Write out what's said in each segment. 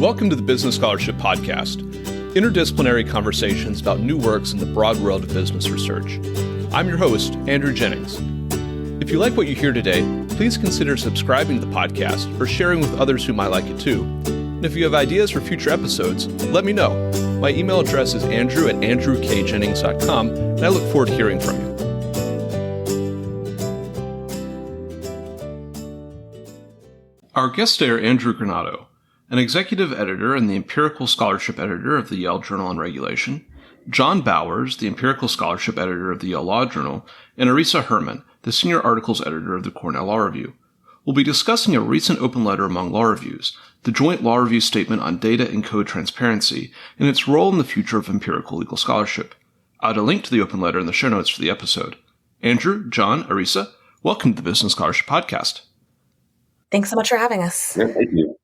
Welcome to the Business Scholarship Podcast, interdisciplinary conversations about new works in the broad world of business research. I'm your host, Andrew Jennings. If you like what you hear today, please consider subscribing to the podcast or sharing with others who might like it too. And if you have ideas for future episodes, let me know. My email address is andrew@andrewkjennings.com, and I look forward to hearing from you. Our guest today are Andrew Granato, an executive editor and the empirical scholarship editor of the Yale Journal on Regulation, John Bowers, the empirical scholarship editor of the Yale Law Journal, and Arisa Herman, the senior articles editor of the Cornell Law Review. We'll be discussing a recent open letter among law reviews, the Joint Law Review Statement on Data and Code Transparency, and its role in the future of empirical legal scholarship. I'll add a link to the open letter in the show notes for the episode. Andrew, John, Arisa, welcome to the Business Scholarship Podcast. Thanks so much for having us. Yeah, thank you.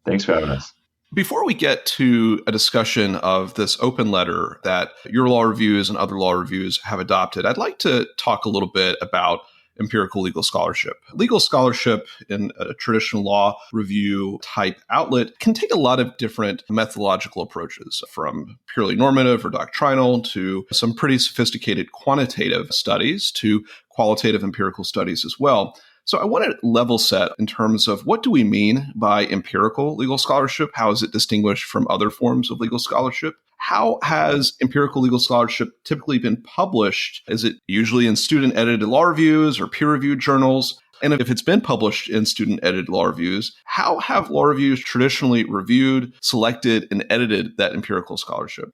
Thanks for having us. Before we get to a discussion of this open letter that your law reviews and other law reviews have adopted, I'd like to talk a little bit about empirical legal scholarship. Legal scholarship in a traditional law review type outlet can take a lot of different methodological approaches, from purely normative or doctrinal to some pretty sophisticated quantitative studies to qualitative empirical studies as well. So I want to level set in terms of what do we mean by empirical legal scholarship? How is it distinguished from other forms of legal scholarship? How has empirical legal scholarship typically been published? Is it usually in student-edited law reviews or peer-reviewed journals? And if it's been published in student-edited law reviews, how have law reviews traditionally reviewed, selected, and edited that empirical scholarship?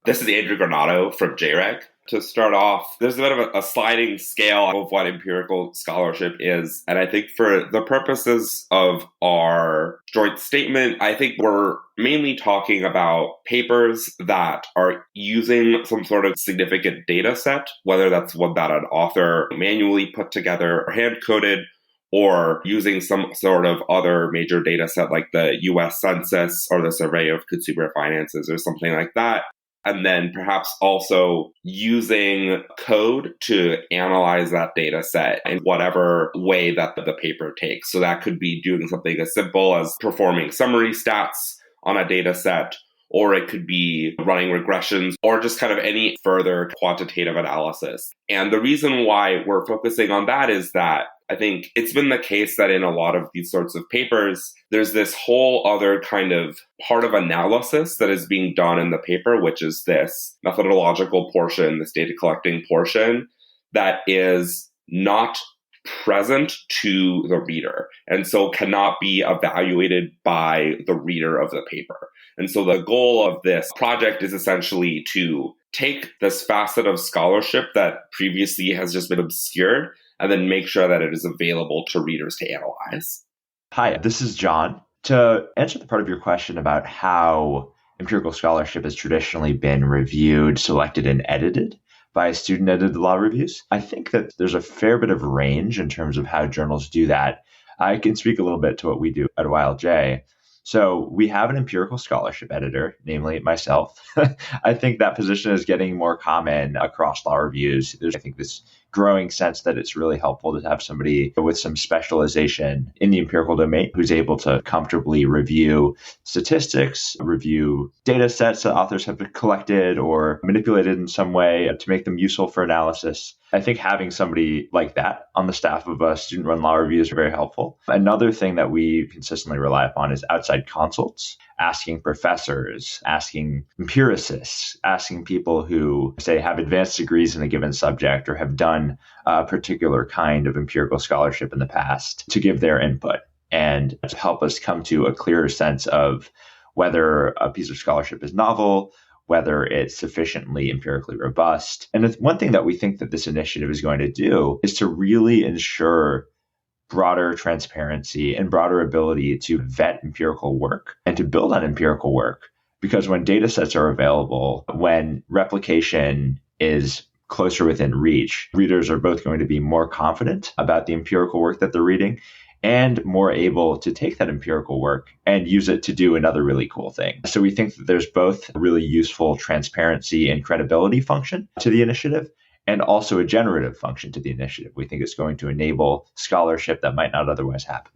This is Andrew Granato from JREG. To start off, there's a bit of a sliding scale of what empirical scholarship is. And I think for the purposes of our joint statement, I think we're mainly talking about papers that are using some sort of significant data set, whether that's one that an author manually put together or hand-coded, or using some sort of other major data set like the US Census or the Survey of Consumer Finances or something like that. And then perhaps also using code to analyze that data set in whatever way that the paper takes. So that could be doing something as simple as performing summary stats on a data set, or it could be running regressions, or just kind of any further quantitative analysis. And the reason why we're focusing on that is that I think it's been the case that in a lot of these sorts of papers, there's this whole other kind of part of analysis that is being done in the paper, which is this methodological portion, this data collecting portion, that is not present to the reader, and so cannot be evaluated by the reader of the paper. And so the goal of this project is essentially to take this facet of scholarship that previously has just been obscured and then make sure that it is available to readers to analyze. Hi, this is John. To answer the part of your question about how empirical scholarship has traditionally been reviewed, selected, and edited by student-edited law reviews, I think that there's a fair bit of range in terms of how journals do that. I can speak a little bit to what we do at YLJ. So we have an empirical scholarship editor, namely myself. I think that position is getting more common across law reviews. There's, I think, this growing sense that it's really helpful to have somebody with some specialization in the empirical domain who's able to comfortably review statistics, review data sets that authors have collected or manipulated in some way to make them useful for analysis. I think having somebody like that on the staff of a student-run law review is very helpful. Another thing that we consistently rely upon is outside consults, asking professors, asking empiricists, asking people who, say, have advanced degrees in a given subject or have done a particular kind of empirical scholarship in the past to give their input and to help us come to a clearer sense of whether a piece of scholarship is novel, whether it's sufficiently empirically robust. And one thing that we think that this initiative is going to do is to really ensure broader transparency and broader ability to vet empirical work and to build on empirical work. Because when data sets are available, when replication is closer within reach, readers are both going to be more confident about the empirical work that they're reading and more able to take that empirical work and use it to do another really cool thing. So we think that there's both a really useful transparency and credibility function to the initiative, and also a generative function to the initiative. We think it's going to enable scholarship that might not otherwise happen.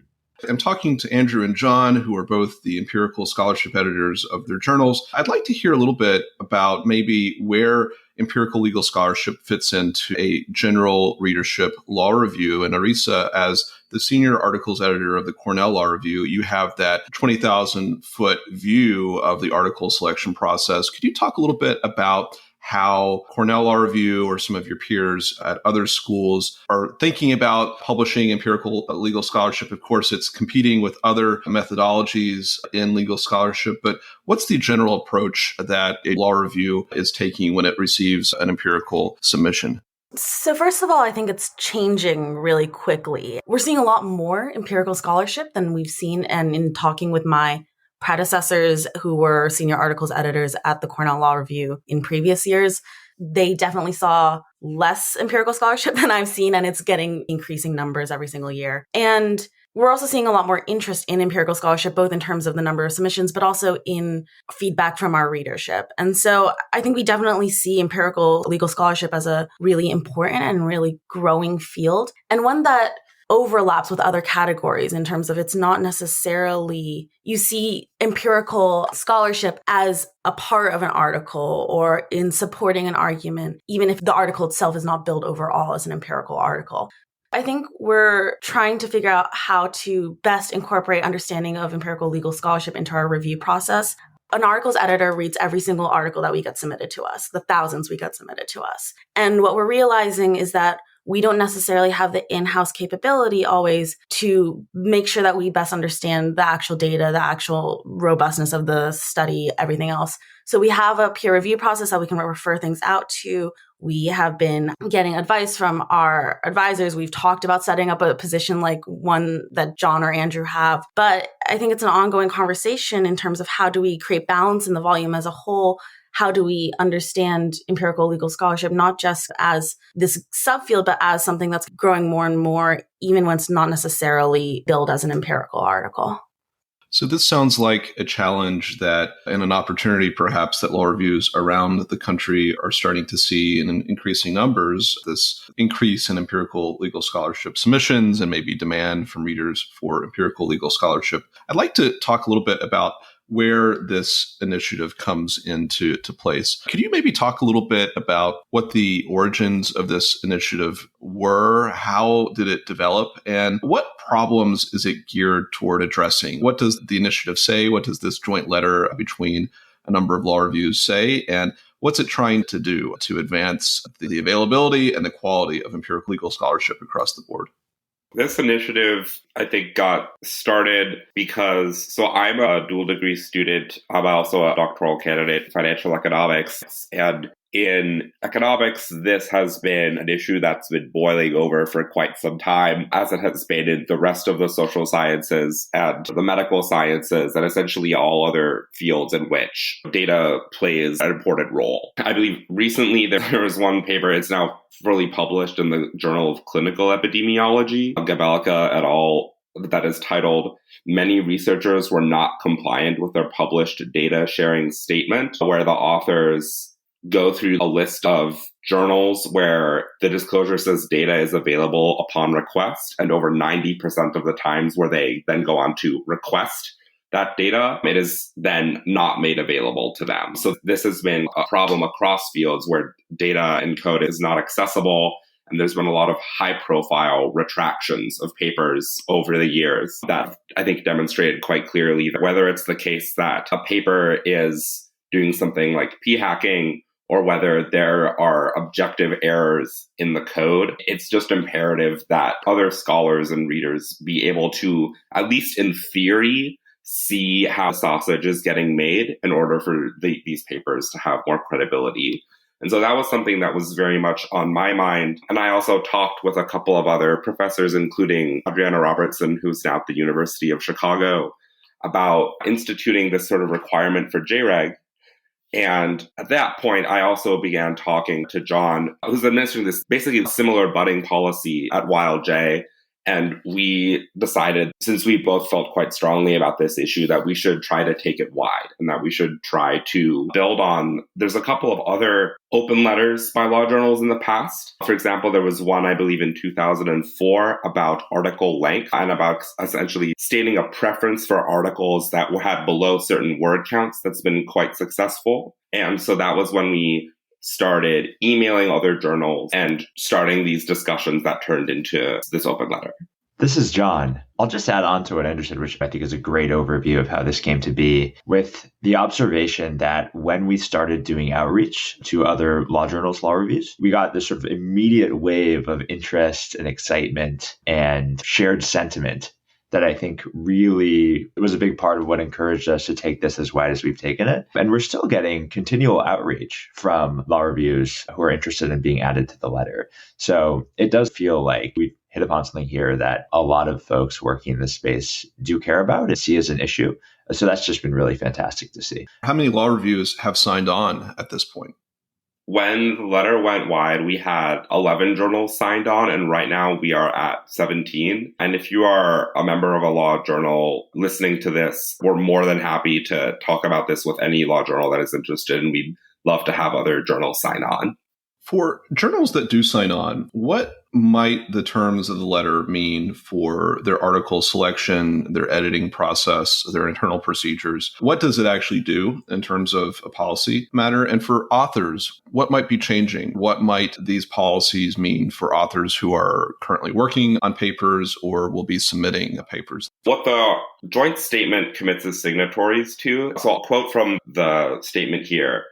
I'm talking to Andrew and John, who are both the empirical scholarship editors of their journals. I'd like to hear a little bit about maybe where empirical legal scholarship fits into a general readership law review. And Arisa, as the senior articles editor of the Cornell Law Review, you have that 20,000-foot view of the article selection process. Could you talk a little bit about how Cornell Law Review or some of your peers at other schools are thinking about publishing empirical legal scholarship? Of course, it's competing with other methodologies in legal scholarship, but what's the general approach that a law review is taking when it receives an empirical submission? So first of all, I think it's changing really quickly. We're seeing a lot more empirical scholarship than we've seen. And in talking with my predecessors who were senior articles editors at the Cornell Law Review in previous years, they definitely saw less empirical scholarship than I've seen, and it's getting increasing numbers every single year. And we're also seeing a lot more interest in empirical scholarship, both in terms of the number of submissions, but also in feedback from our readership. And so I think we definitely see empirical legal scholarship as a really important and really growing field, and one that overlaps with other categories in terms of it's not necessarily, you see empirical scholarship as a part of an article or in supporting an argument, even if the article itself is not billed overall as an empirical article. I think we're trying to figure out how to best incorporate understanding of empirical legal scholarship into our review process. An articles editor reads every single article that we get submitted to us, the thousands we get submitted to us. And what we're realizing is that we don't necessarily have the in-house capability always to make sure that we best understand the actual data, the actual robustness of the study, everything else. So we have a peer review process that we can refer things out to. We have been getting advice from our advisors. We've talked about setting up a position like one that John or Andrew have. But I think it's an ongoing conversation in terms of how do we create balance in the volume as a whole. How do we understand empirical legal scholarship, not just as this subfield, but as something that's growing more and more, even when it's not necessarily billed as an empirical article? So this sounds like a challenge that, and an opportunity perhaps, that law reviews around the country are starting to see in increasing numbers, this increase in empirical legal scholarship submissions and maybe demand from readers for empirical legal scholarship. I'd like to talk a little bit about where this initiative comes into place. Could you maybe talk a little bit about what the origins of this initiative were? How did it develop? And what problems is it geared toward addressing? What does the initiative say? What does this joint letter between a number of law reviews say? And what's it trying to do to advance the availability and the quality of empirical legal scholarship across the board? This initiative, I think, got started because, so I'm a dual degree student. I'm also a doctoral candidate in financial economics. And in economics, this has been an issue that's been boiling over for quite some time, as it has been in the rest of the social sciences and the medical sciences, and essentially all other fields in which data plays an important role. I believe recently there was one paper, it's now fully published in the Journal of Clinical Epidemiology, Gabelka et al., that is titled, "Many Researchers Were Not Compliant with Their Published Data Sharing Statement," where the authors go through a list of journals where the disclosure says data is available upon request, and over 90% of the times where they then go on to request that data, it is then not made available to them. So this has been a problem across fields where data and code is not accessible. And there's been a lot of high-profile retractions of papers over the years that I think demonstrated quite clearly that whether it's the case that a paper is doing something like p-hacking or whether there are objective errors in the code, it's just imperative that other scholars and readers be able to, at least in theory, see how sausage is getting made in order for these papers to have more credibility. And so that was something that was very much on my mind. And I also talked with a couple of other professors, including Adriana Robertson, who's now at the University of Chicago, about instituting this sort of requirement for JREG. And at that point, I also began talking to John, who's administering this basically similar budding policy at YLJ. And we decided, since we both felt quite strongly about this issue, that we should try to take it wide and that we should try to build on. There's a couple of other open letters by law journals in the past. For example, there was one, I believe, in 2004 about article length and about essentially stating a preference for articles that had below certain word counts that's been quite successful. And so that was when we started emailing other journals and starting these discussions that turned into this open letter. This is John. I'll just add on to what Andrew said, which I think is a great overview of how this came to be, with the observation that when we started doing outreach to other law journals, law reviews, we got this sort of immediate wave of interest and excitement and shared sentiment that I think really was a big part of what encouraged us to take this as wide as we've taken it. And we're still getting continual outreach from law reviews who are interested in being added to the letter. So it does feel like we've hit upon something here that a lot of folks working in this space do care about and see as an issue. So that's just been really fantastic to see. How many law reviews have signed on at this point? When the letter went wide, we had 11 journals signed on, and right now we are at 17. And if you are a member of a law journal listening to this, we're more than happy to talk about this with any law journal that is interested, and we'd love to have other journals sign on. For journals that do sign on, what might the terms of the letter mean for their article selection, their editing process, their internal procedures? What does it actually do in terms of a policy matter? And for authors, what might be changing? What might these policies mean for authors who are currently working on papers or will be submitting papers? What the joint statement commits its signatories to, so I'll quote from the statement here.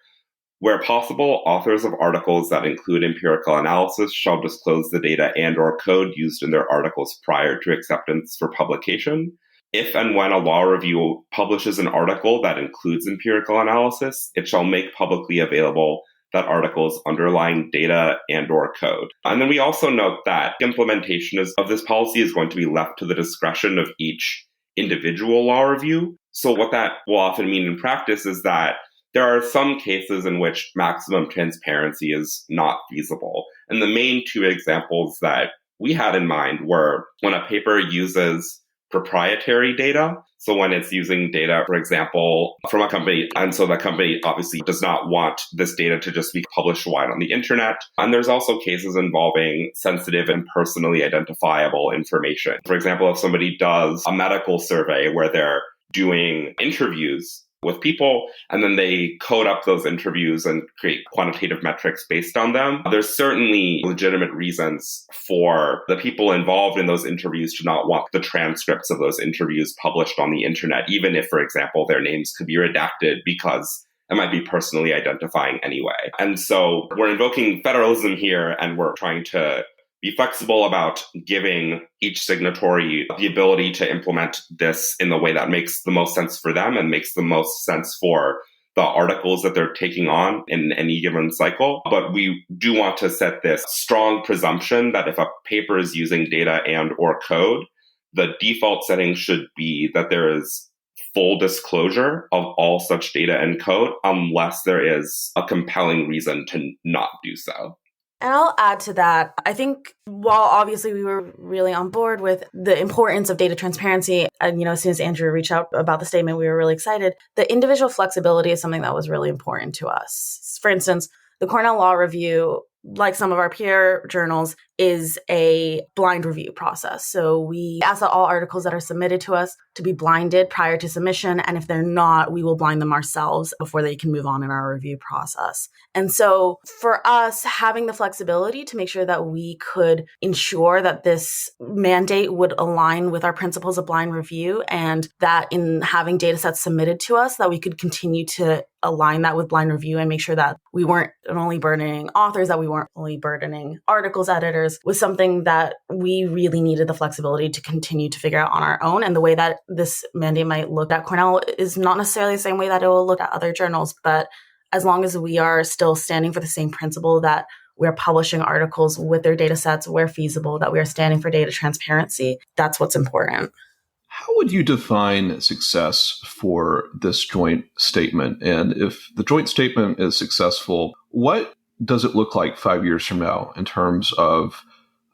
Where possible, authors of articles that include empirical analysis shall disclose the data and/or code used in their articles prior to acceptance for publication. If and when a law review publishes an article that includes empirical analysis, it shall make publicly available that article's underlying data and/or code. And then we also note that implementation of this policy is going to be left to the discretion of each individual law review. So what that will often mean in practice is that there are some cases in which maximum transparency is not feasible. And the main two examples that we had in mind were when a paper uses proprietary data. So when it's using data, for example, from a company, and so the company obviously does not want this data to just be published wide on the internet. And there's also cases involving sensitive and personally identifiable information. For example, if somebody does a medical survey where they're doing interviews with people, and then they code up those interviews and create quantitative metrics based on them. There's certainly legitimate reasons for the people involved in those interviews to not want the transcripts of those interviews published on the internet, even if, for example, their names could be redacted because it might be personally identifying anyway. And so we're invoking federalism here, and we're trying to be flexible about giving each signatory the ability to implement this in the way that makes the most sense for them and makes the most sense for the articles that they're taking on in any given cycle. But we do want to set this strong presumption that if a paper is using data and/or code, the default setting should be that there is full disclosure of all such data and code unless there is a compelling reason to not do so. And I'll add to that. I think while obviously we were really on board with the importance of data transparency, and as soon as Andrew reached out about the statement, we were really excited. The individual flexibility is something that was really important to us. For instance, the Cornell Law Review, like some of our peer journals, is a blind review process. So we ask that all articles that are submitted to us to be blinded prior to submission. And if they're not, we will blind them ourselves before they can move on in our review process. And so for us, having the flexibility to make sure that we could ensure that this mandate would align with our principles of blind review, and that in having data sets submitted to us, that we could continue to align that with blind review and make sure that we weren't only burdening authors, that we weren't only burdening articles editors, was something that we really needed the flexibility to continue to figure out on our own. And the way that this mandate might look at Cornell is not necessarily the same way that it will look at other journals. But as long as we are still standing for the same principle that we're publishing articles with their data sets where feasible, that we are standing for data transparency, that's what's important. How would you define success for this joint statement? And if the joint statement is successful, what does it look like 5 years from now in terms of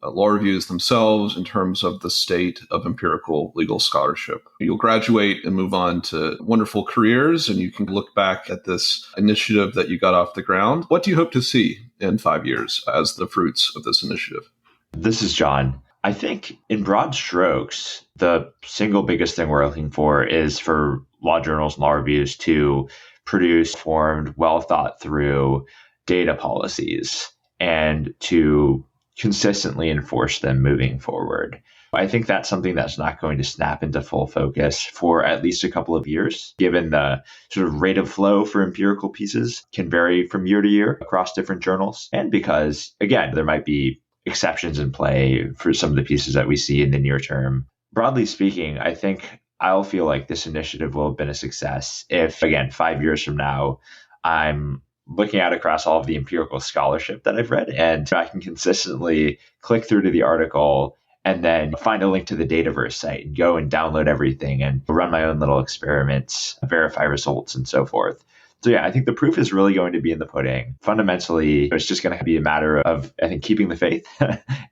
law reviews themselves in terms of the state of empirical legal scholarship. You'll graduate and move on to wonderful careers, and you can look back at this initiative that you got off the ground. What do you hope to see in 5 years as the fruits of this initiative? This is John. I think in broad strokes, the single biggest thing we're looking for is for law journals and law reviews to produce formed, well thought through data policies and to consistently enforce them moving forward. I think that's something that's not going to snap into full focus for at least a couple of years, given the sort of rate of flow for empirical pieces can vary from year to year across different journals. And because, again, there might be exceptions in play for some of the pieces that we see in the near term. Broadly speaking, I think I'll feel like this initiative will have been a success if, again, 5 years from now, I'm looking at across all of the empirical scholarship that I've read, and I can consistently click through to the article and then find a link to the Dataverse site and go and download everything and run my own little experiments, verify results, and so forth. So yeah, I think the proof is really going to be in the pudding. Fundamentally, it's just going to be a matter of, I think, keeping the faith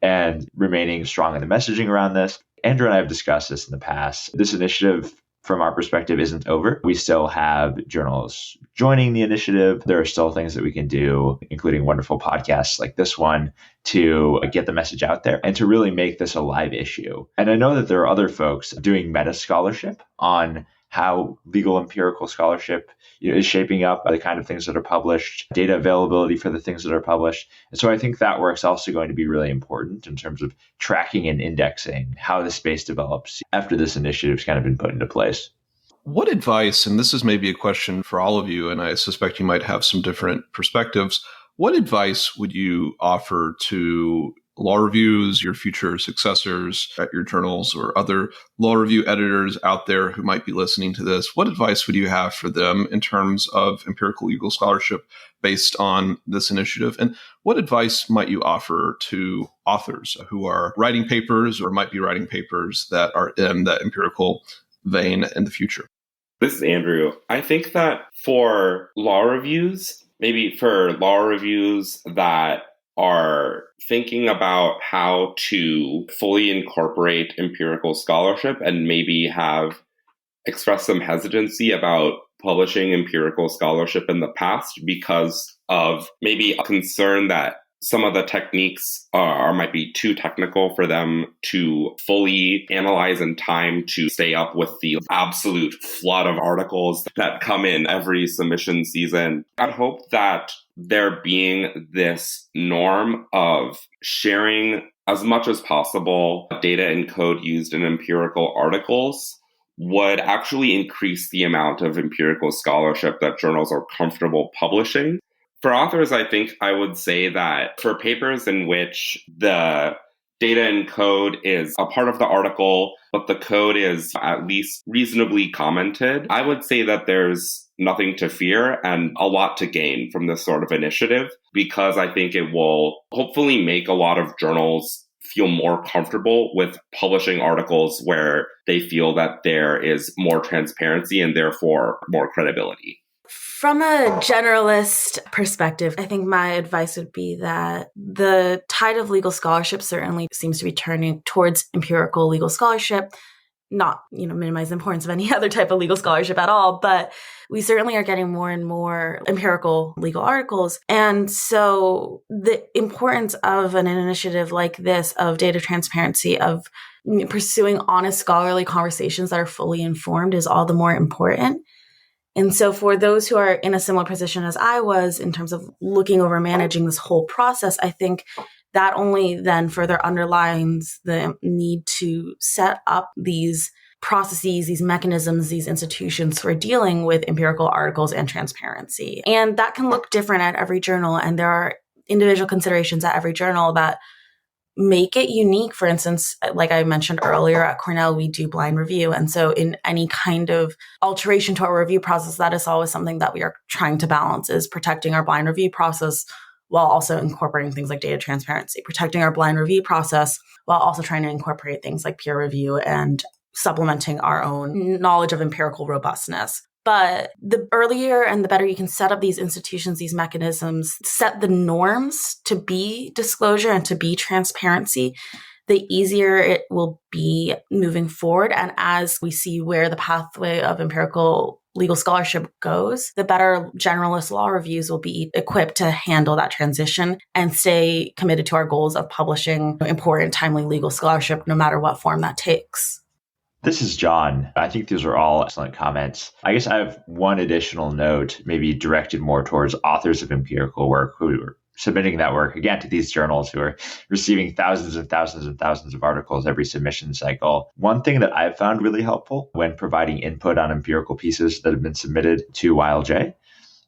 and remaining strong in the messaging around this. Andrew and I have discussed this in the past. This initiative, from our perspective, isn't over. We still have journals joining the initiative. There are still things that we can do, including wonderful podcasts like this one, to get the message out there and to really make this a live issue. And I know that there are other folks doing meta scholarship on how legal empirical scholarship is shaping up, the kind of things that are published, data availability for the things that are published. And so I think that work's also going to be really important in terms of tracking and indexing how the space develops after this initiative's kind of been put into place. What advice, and this is maybe a question for all of you, and I suspect you might have some different perspectives, what advice would you offer to law reviews, your future successors at your journals, or other law review editors out there who might be listening to this? What advice would you have for them in terms of empirical legal scholarship based on this initiative? And what advice might you offer to authors who are writing papers or might be writing papers that are in that empirical vein in the future? This is Andrew. I think that for law reviews, maybe for law reviews that are thinking about how to fully incorporate empirical scholarship and maybe have expressed some hesitancy about publishing empirical scholarship in the past because of maybe a concern that some of the techniques might be too technical for them to fully analyze in time to stay up with the absolute flood of articles that come in every submission season. I hope that there being this norm of sharing as much as possible data and code used in empirical articles would actually increase the amount of empirical scholarship that journals are comfortable publishing. For authors, I think I would say that for papers in which the data and code is a part of the article, but the code is at least reasonably commented, I would say that there's nothing to fear and a lot to gain from this sort of initiative, because I think it will hopefully make a lot of journals feel more comfortable with publishing articles where they feel that there is more transparency and therefore more credibility. From a generalist perspective, I think my advice would be that the tide of legal scholarship certainly seems to be turning towards empirical legal scholarship, not, minimize the importance of any other type of legal scholarship at all, but we certainly are getting more and more empirical legal articles. And so the importance of an initiative like this, of data transparency, of pursuing honest scholarly conversations that are fully informed, is all the more important. And so for those who are in a similar position as I was in terms of looking over managing this whole process, I think that only then further underlines the need to set up these processes, these mechanisms, these institutions for dealing with empirical articles and transparency. And that can look different at every journal. And there are individual considerations at every journal that make it unique. For instance, like I mentioned earlier, at Cornell, we do blind review. And so in any kind of alteration to our review process, that is always something that we are trying to balance, is protecting our blind review process while also incorporating things like data transparency, protecting our blind review process while also trying to incorporate things like peer review and supplementing our own knowledge of empirical robustness. But the earlier and the better you can set up these institutions, these mechanisms, set the norms to be disclosure and to be transparency, the easier it will be moving forward. And as we see where the pathway of empirical legal scholarship goes, the better generalist law reviews will be equipped to handle that transition and stay committed to our goals of publishing important, timely legal scholarship, no matter what form that takes. This is John. I think these are all excellent comments. I guess I have one additional note, maybe directed more towards authors of empirical work who are submitting that work, again, to these journals who are receiving thousands and thousands and thousands of articles every submission cycle. One thing that I've found really helpful when providing input on empirical pieces that have been submitted to YLJ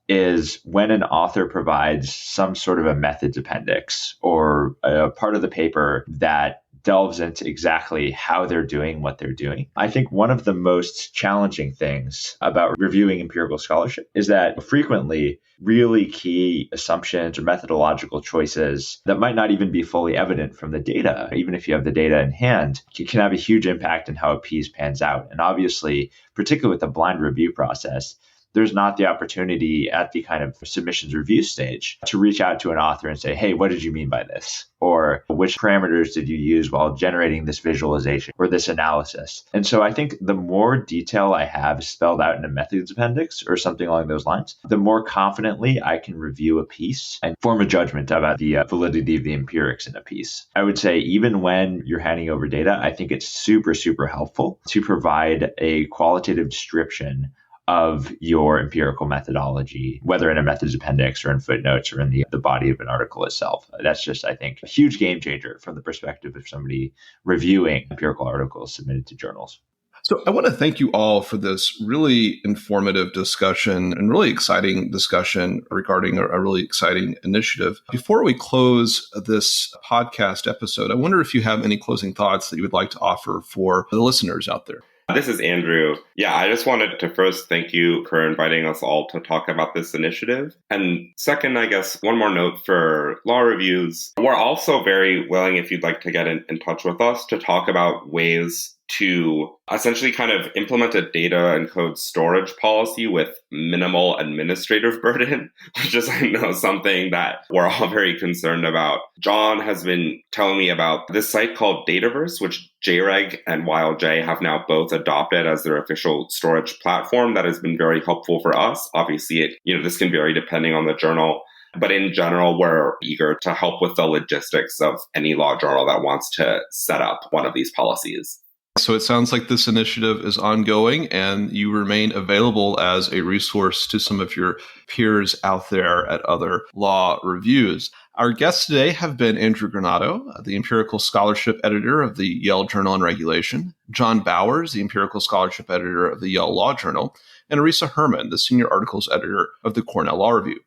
is when an author provides some sort of a methods appendix or a part of the paper that delves into exactly how they're doing what they're doing. I think one of the most challenging things about reviewing empirical scholarship is that frequently really key assumptions or methodological choices that might not even be fully evident from the data, even if you have the data in hand, can have a huge impact in how a piece pans out. And obviously, particularly with the blind review process, there's not the opportunity at the kind of submissions review stage to reach out to an author and say, hey, what did you mean by this? Or which parameters did you use while generating this visualization or this analysis? And so I think the more detail I have spelled out in a methods appendix or something along those lines, the more confidently I can review a piece and form a judgment about the validity of the empirics in a piece. I would say even when you're handing over data, I think it's super, super helpful to provide a qualitative description of your empirical methodology, whether in a methods appendix or in footnotes or in the body of an article itself. That's just, I think, a huge game changer from the perspective of somebody reviewing empirical articles submitted to journals. So I want to thank you all for this really informative discussion and really exciting discussion regarding a really exciting initiative. Before we close this podcast episode, I wonder if you have any closing thoughts that you would like to offer for the listeners out there. This is Andrew. Yeah, I just wanted to first thank you for inviting us all to talk about this initiative. And second, I guess, one more note for law reviews. We're also very willing, if you'd like to get in touch with us, to talk about ways to essentially kind of implement a data and code storage policy with minimal administrative burden, which is, I know, something that we're all very concerned about. John has been telling me about this site called Dataverse, which JREG and YLJ have now both adopted as their official storage platform. That has been very helpful for us. Obviously, this can vary depending on the journal. But in general, we're eager to help with the logistics of any law journal that wants to set up one of these policies. So it sounds like this initiative is ongoing and you remain available as a resource to some of your peers out there at other law reviews. Our guests today have been Andrew Granato, the empirical scholarship editor of the Yale Journal on Regulation, John Bowers, the empirical scholarship editor of the Yale Law Journal, and Arisa Herman, the senior articles editor of the Cornell Law Review.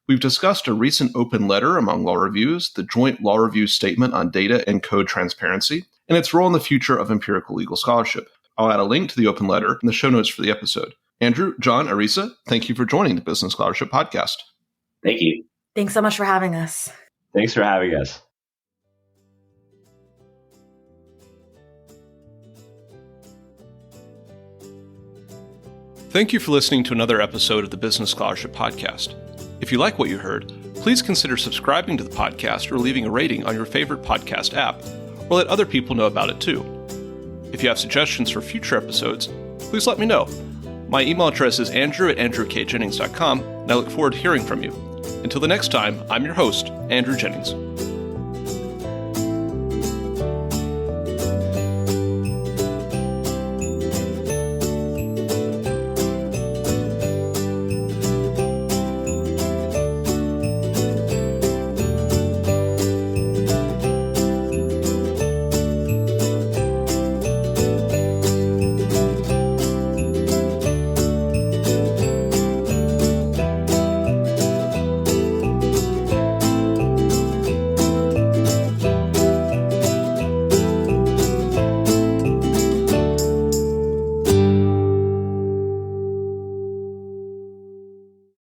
We've discussed a recent open letter among law reviews, the Joint Law Review Statement on Data and Code Transparency, and its role in the future of empirical legal scholarship. I'll add a link to the open letter in the show notes for the episode. Andrew, John, Arisa, thank you for joining the Business Scholarship Podcast. Thank you. Thanks so much for having us. Thanks for having us. Thank you for listening to another episode of the Business Scholarship Podcast. If you like what you heard, please consider subscribing to the podcast or leaving a rating on your favorite podcast app, or let other people know about it too. If you have suggestions for future episodes, please let me know. My email address is andrew@andrewkjennings.com, and I look forward to hearing from you. Until the next time, I'm your host, Andrew Jennings.